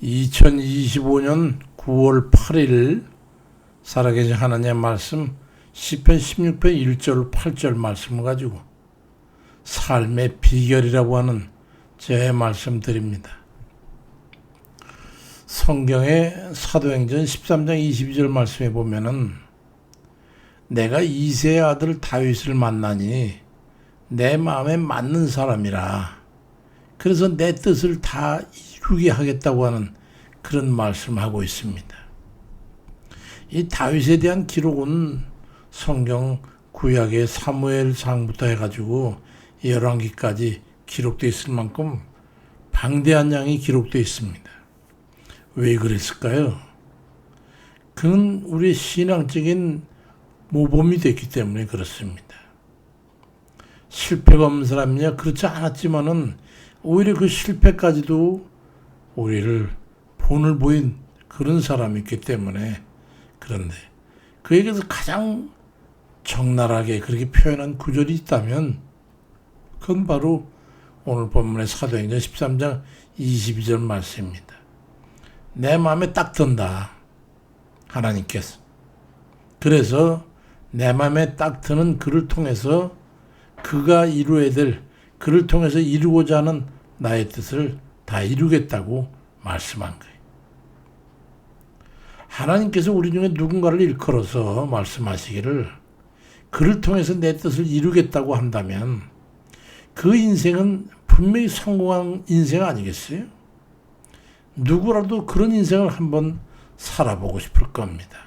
2025년 9월 8일 살아계신 하나님의 말씀 시편 16편 1절 8절 말씀을 가지고 삶의 비결이라고 하는 제 말씀 드립니다. 성경의 사도행전 13장 22절 말씀에 보면은 내가 이새의 아들 다윗을 만나니 내 마음에 맞는 사람이라 그래서 내 뜻을 다 이루게 하겠다고 하는 그런 말씀하고 있습니다. 이 다윗에 대한 기록은 성경 구약의 사무엘상부터 해가지고 열왕기까지 기록되어 있을 만큼 방대한 양이 기록되어 있습니다. 왜 그랬을까요? 그는 우리의 신앙적인 모범이 됐기 때문에 그렇습니다. 실패가 없는 사람이냐? 그렇지 않았지만은 오히려 그 실패까지도 우리를 본을 보인 그런 사람이기 때문에 그런데 그에게서 가장 적나라하게 그렇게 표현한 구절이 있다면 그건 바로 오늘 본문의 사도행전 13장 22절 말씀입니다. 내 마음에 딱 든다. 하나님께서. 그래서 내 마음에 딱 드는 그를 통해서 그가 이루어야 될 그를 통해서 이루고자 하는 나의 뜻을 다 이루겠다고 말씀한 거예요. 하나님께서 우리 중에 누군가를 일컬어서 말씀하시기를 그를 통해서 내 뜻을 이루겠다고 한다면 그 인생은 분명히 성공한 인생 아니겠어요? 누구라도 그런 인생을 한번 살아보고 싶을 겁니다.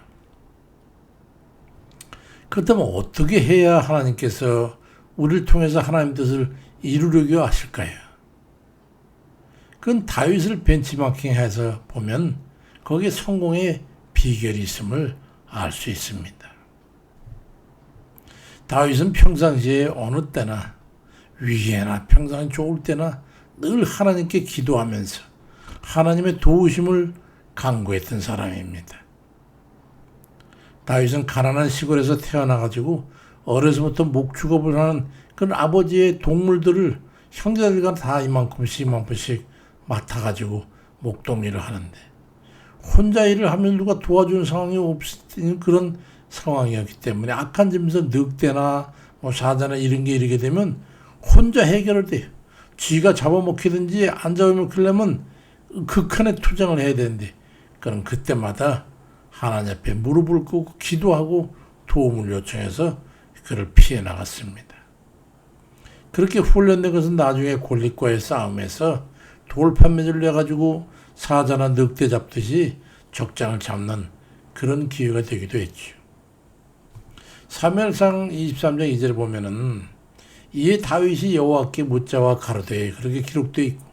그렇다면 어떻게 해야 하나님께서 우리를 통해서 하나님 뜻을 이루려고 하실까요? 그건 다윗을 벤치마킹해서 보면 거기에 성공의 비결이 있음을 알 수 있습니다. 다윗은 평상시에 어느 때나 위기나 평상시 좋을 때나 늘 하나님께 기도하면서 하나님의 도우심을 간구했던 사람입니다. 다윗은 가난한 시골에서 태어나가지고 어려서부터 목축업을 하는 그런 아버지의 동물들을 형제들과 다 이만큼씩 맡아가지고 목동일을 하는데 혼자 일을 하면 누가 도와주는 상황이 없는 그런 상황이었기 때문에 악한 집에서 늑대나 사자나 이런 게 이르게 되면 혼자 해결을 돼요. 쥐가 잡아먹히든지 안 잡아먹히려면 극한의 투쟁을 해야 되는데 그럼 그때마다 하나님 앞에 무릎을 꿇고 기도하고 도움을 요청해서 그를 피해 나갔습니다. 그렇게 훈련된 것은 나중에 골리앗과의 싸움에서 돌판매질을 해가지고 사자나 늑대 잡듯이 적장을 잡는 그런 기회가 되기도 했죠. 사무엘상 23장 2절에 보면은 이에 다윗이 여호와께 묻자와 가로되 그렇게 기록되어 있고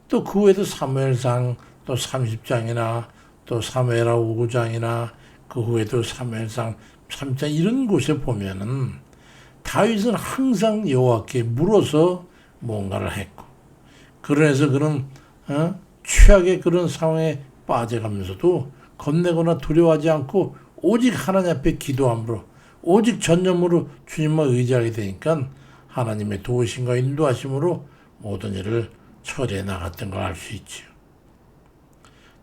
또 그 외에도 사무엘상 또 30장이나 또 사무엘하 5장이나 그 후에도 사무엘상 3장 이런 곳에 보면은 다윗은 항상 여호와께 물어서 뭔가를 했고 그래서 그런 최악의 그런 상황에 빠져가면서도 겁내거나 두려워하지 않고 오직 하나님 앞에 기도함으로 오직 전념으로 주님만 의지하게 되니까 하나님의 도우심과 인도하심으로 모든 일을 처리해 나갔던 걸 알 수 있죠.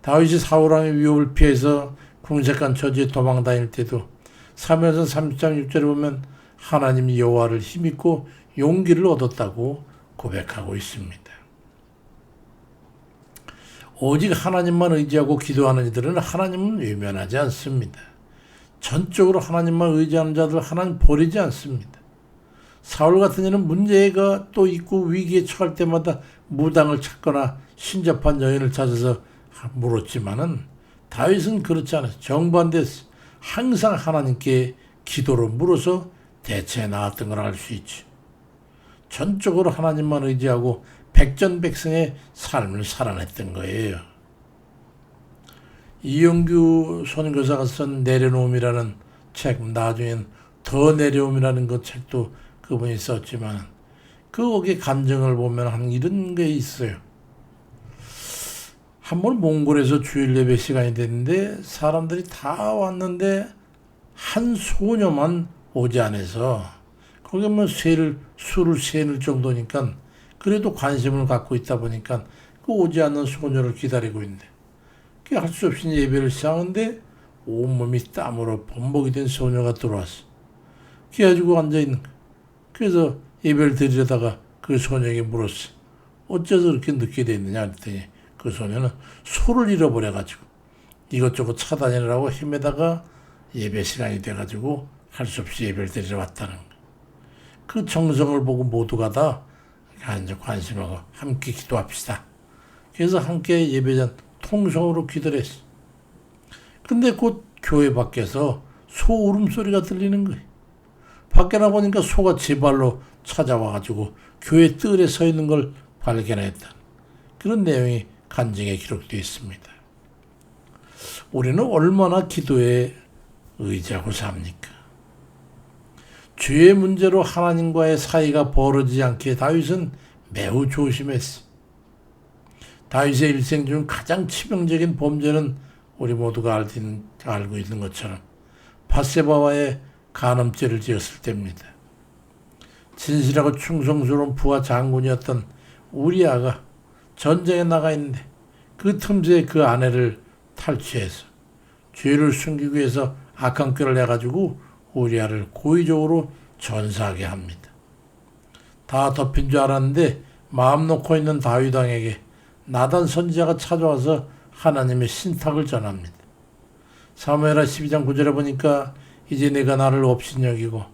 다윗이 사울왕의 위협을 피해서 궁색한 처지에 도망 다닐 때도 사무엘상 30장 6절에 보면 하나님이 여호와를 힘입고 용기를 얻었다고 고백하고 있습니다. 오직 하나님만 의지하고 기도하는 이들은 하나님은 외면하지 않습니다. 전적으로 하나님만 의지하는 자들 하나님 버리지 않습니다. 사울 같은 이는 문제가 또 있고 위기에 처할 때마다 무당을 찾거나 신접한 여인을 찾아서 물었지만은 다윗은 그렇지 않아요. 정반대했어요. 항상 하나님께 기도로 물어서 대처해 나왔던 걸 알 수 있죠. 전적으로 하나님만 의지하고 백전백승의 삶을 살아냈던 거예요. 이영규 선교사가 쓴 내려놓음이라는 책, 나중엔 더 내려옴이라는 그 책도 그분이 썼지만 거기에 감정을 보면 한 이런 게 있어요. 한번 몽골에서 주일 예배 시간이 됐는데 사람들이 다 왔는데 한 소녀만 오지 않아서 거기 뭐 술을 세는 정도니까 그래도 관심을 갖고 있다 보니까 그 오지 않는 소녀를 기다리고 있는데 할 수 없이 예배를 시작하는데 온몸이 땀으로 범벅이 된 소녀가 들어왔어. 그래가지고 앉아있는 거야. 그래서 예배를 드리려다가 그 소녀에게 물었어. 어째서 그렇게 늦게 됐느냐 했더니 그 소녀는 소를 잃어버려가지고 이것저것 찾아내느라고 헤매다가 예배 시간이 돼가지고 할 수 없이 예배를 드리러 왔다는 거야. 그 정성을 보고 모두가 다 관심하고 함께 기도합시다. 그래서 함께 예배전 통성으로 기도를 했어. 근데 곧 교회 밖에서 소 울음소리가 들리는 거예요. 밖에 나보니까 소가 제 발로 찾아와가지고 교회 뜰에 서 있는 걸 발견했다. 그런 내용이 간증에 기록되어 있습니다. 우리는 얼마나 기도에 의지하고 삽니까? 죄의 문제로 하나님과의 사이가 벌어지지 않게 다윗은 매우 조심했어. 다윗의 일생 중 가장 치명적인 범죄는 우리 모두가 알고 있는 것처럼 밧세바와의 간음죄를 지었을 때입니다. 진실하고 충성스러운 부하 장군이었던 우리아가 전쟁에 나가 있는데 그 틈새에 그 아내를 탈취해서 죄를 숨기기 위해서 악한 꾀를 내가지고 우리아를 고의적으로 전사하게 합니다. 다 덮인 줄 알았는데 마음 놓고 있는 다윗 왕에게 나단 선지자가 찾아와서 하나님의 신탁을 전합니다. 사무엘하 12장 9절에 보니까 이제 내가 나를 업신여기고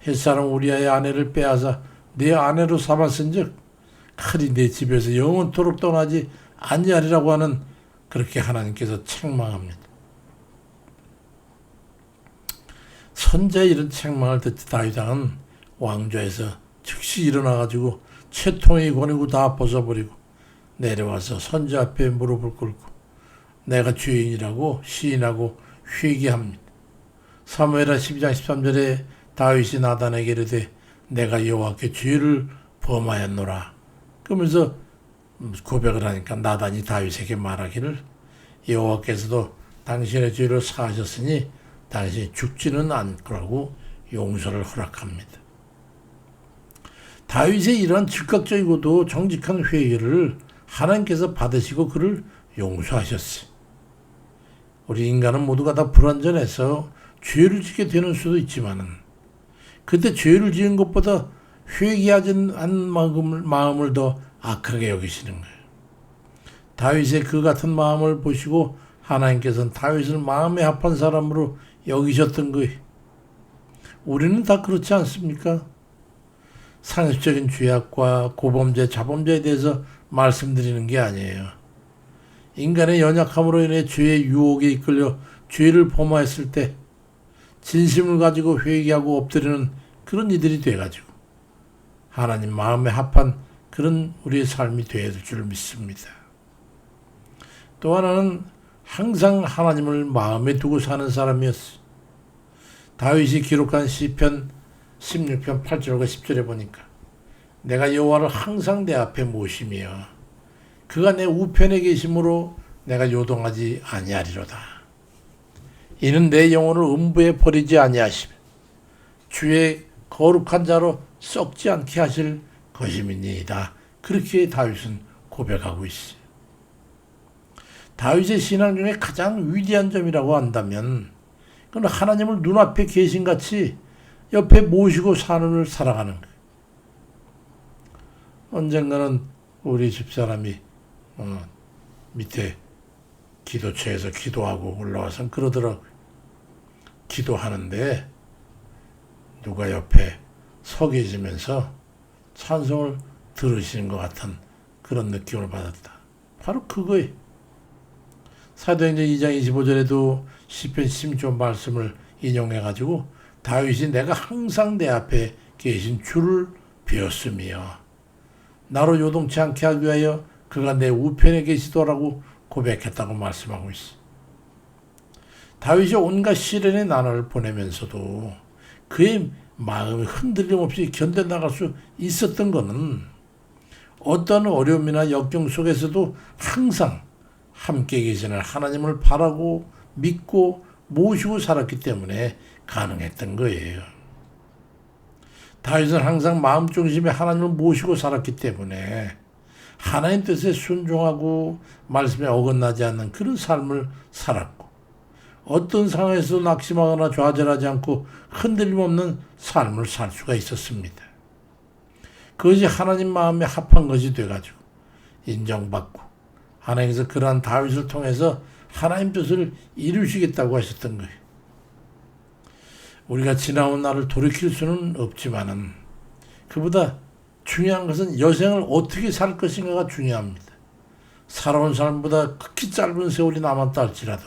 햇사람 우리아의 아내를 빼앗아 내 아내로 삼았은즉 칼이 내 집에서 영원토록 떠나지 아니하리라고 하는 그렇게 하나님께서 책망합니다. 선지자의 이런 책망을 듣자 다윗 왕은 왕좌에서 즉시 일어나가지고 채통의 권위고 다 벗어버리고 내려와서 선지자 앞에 무릎을 꿇고 내가 죄인이라고 시인하고 회개합니다. 사무엘하 12장 13절에 다윗이 나단에게 이르되 내가 여호와께 죄를 범하였노라. 그러면서 고백을 하니까 나단이 다윗에게 말하기를 여호와께서도 당신의 죄를 사하셨으니 당신이 죽지는 않고라고 용서를 허락합니다. 다윗의 이러한 즉각적이고도 정직한 회개를 하나님께서 받으시고 그를 용서하셨어요. 우리 인간은 모두가 다 불완전해서 죄를 짓게 되는 수도 있지만은 그때 죄를 지은 것보다 회개하지 않은 마음을 더 악하게 여기시는 거예요. 다윗의 그 같은 마음을 보시고 하나님께서는 다윗을 마음에 합한 사람으로 여기셨던 거예요. 우리는 다 그렇지 않습니까? 상습적인 죄악과 고범죄, 자범죄에 대해서 말씀드리는 게 아니에요. 인간의 연약함으로 인해 죄의 유혹에 이끌려 죄를 범하였을 때 진심을 가지고 회개하고 엎드리는 그런 이들이 돼가지고 하나님 마음에 합한 그런 우리의 삶이 되어야 될 줄 믿습니다. 또 하나는 항상 하나님을 마음에 두고 사는 사람이었어. 다윗이 기록한 시편 16편 8절과 10절에 보니까 내가 여호와를 항상 내 앞에 모시며 그가 내 우편에 계심으로 내가 요동하지 아니하리로다. 이는 내 영혼을 음부에 버리지 아니하시며 주의 거룩한 자로 썩지 않게 하실 것임이니이다. 그렇게 다윗은 고백하고 있어요. 다윗의 신앙 중에 가장 위대한 점이라고 한다면 그건 하나님을 눈앞에 계신같이 옆에 모시고 삶을 살아가는 거예요. 언젠가는 우리 집사람이 밑에 기도처에서 기도하고 올라와서 그러더라고요. 기도하는데 누가 옆에 서 계시면서 찬송을 들으시는 것 같은 그런 느낌을 받았다. 바로 그거예요. 사도행전 2장 25절에도 시편 16조 말씀을 인용해가지고 다윗이 내가 항상 내 앞에 계신 주를 배웠으며 나로 요동치 않게 하기 위하여 그가 내 우편에 계시더라고 고백했다고 말씀하고 있어. 다윗이 온갖 시련의 나날을 보내면서도 그의 마음이 흔들림 없이 견뎌나갈 수 있었던 것은 어떤 어려움이나 역경 속에서도 항상 함께 계시는 하나님을 바라고 믿고 모시고 살았기 때문에 가능했던 거예요. 다윗은 항상 마음 중심에 하나님을 모시고 살았기 때문에 하나님 뜻에 순종하고 말씀에 어긋나지 않는 그런 삶을 살았고, 어떤 상황에서 낙심하거나 좌절하지 않고 흔들림 없는 삶을 살 수가 있었습니다. 그것이 하나님 마음에 합한 것이 돼가지고 인정받고, 하나님께서 그러한 다윗을 통해서 하나님 뜻을 이루시겠다고 하셨던 거예요. 우리가 지나온 날을 돌이킬 수는 없지만은 그보다 중요한 것은 여생을 어떻게 살 것인가가 중요합니다. 살아온 삶보다 극히 짧은 세월이 남았다 할지라도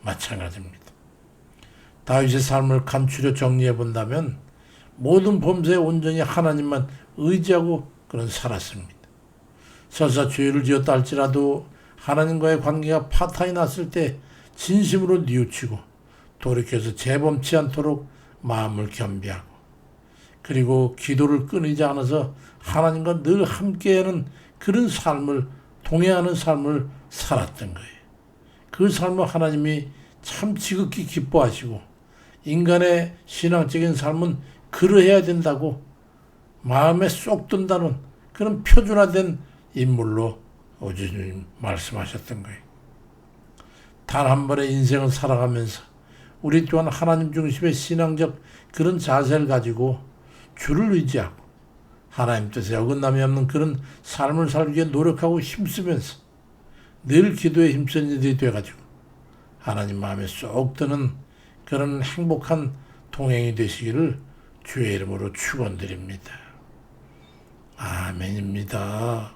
마찬가지입니다. 다윗의 삶을 감추려 정리해 본다면 모든 범죄에 온전히 하나님만 의지하고 그는 살았습니다. 설사 죄를 지었다 할지라도 하나님과의 관계가 파탄이 났을 때 진심으로 뉘우치고 돌이켜서 재범치 않도록 마음을 겸비하고, 그리고 기도를 끊이지 않아서 하나님과 늘 함께하는 그런 삶을, 동행하는 삶을 살았던 거예요. 그 삶을 하나님이 참 지극히 기뻐하시고, 인간의 신앙적인 삶은 그러해야 된다고 마음에 쏙 든다는 그런 표준화된 인물로 주님 말씀하셨던 거예요. 단 한 번의 인생을 살아가면서 우리 또한 하나님 중심의 신앙적 그런 자세를 가지고 주를 의지하고 하나님 뜻에 어긋남이 없는 그런 삶을 살기 위해 노력하고 힘쓰면서 늘 기도에 힘쓴 일이 돼가지고 하나님 마음에 쏙 드는 그런 행복한 동행이 되시기를 주의 이름으로 축원드립니다. 아멘입니다.